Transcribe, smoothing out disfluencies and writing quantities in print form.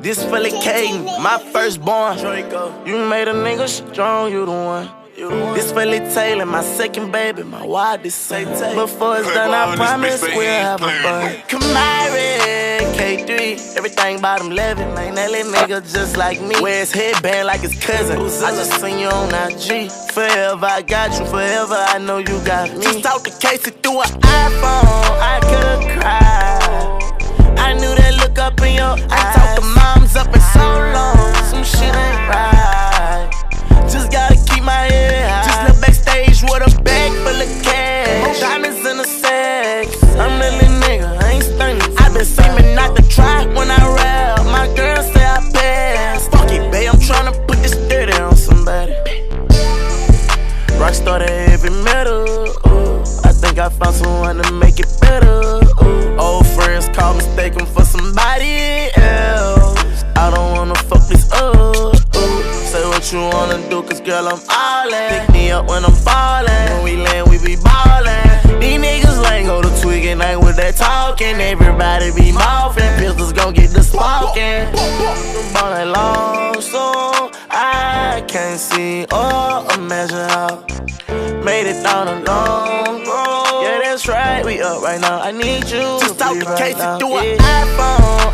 This Philly Caden, my firstborn. You made a nigga strong, you the one. This Philly Taylor, my second baby, my wildest say before it's done, I promise we'll have a fun. Kamari, K3, everything bottom level, man. That little nigga just like me. Wear his headband like his cousin. I just seen you on IG. Forever I got you, forever I know you got me. Just talk to Casey through an iPhone, I could've cried. I knew that look up in your eyes. I talked to moms up in so long, some shit ain't right. Just gotta keep my head high. Just left backstage with a bag full of cash. Diamonds in the sex. I'm a little nigga, I ain't stunning. I been seeming not to try when I rap. My girl say I pass. Fuck it, babe, I'm tryna put this dirty on somebody. Rockstar to heavy metal. I think I found someone to make it better. Old friends call mistaken for somebody else. I don't wanna fuck this up. Say what you wanna do, cause girl, I'm all in. Pick me up when I'm fallin'. When we land, we be ballin'. These niggas lame, go to twiggin', ain't with that talking. Everybody be mouthin', pistols gon' get the smoking. All night long, so I can't see or imagine how. Made it down a long road. Yeah, that's right, we up right now. I need you. Just talk to Casey through an iPhone.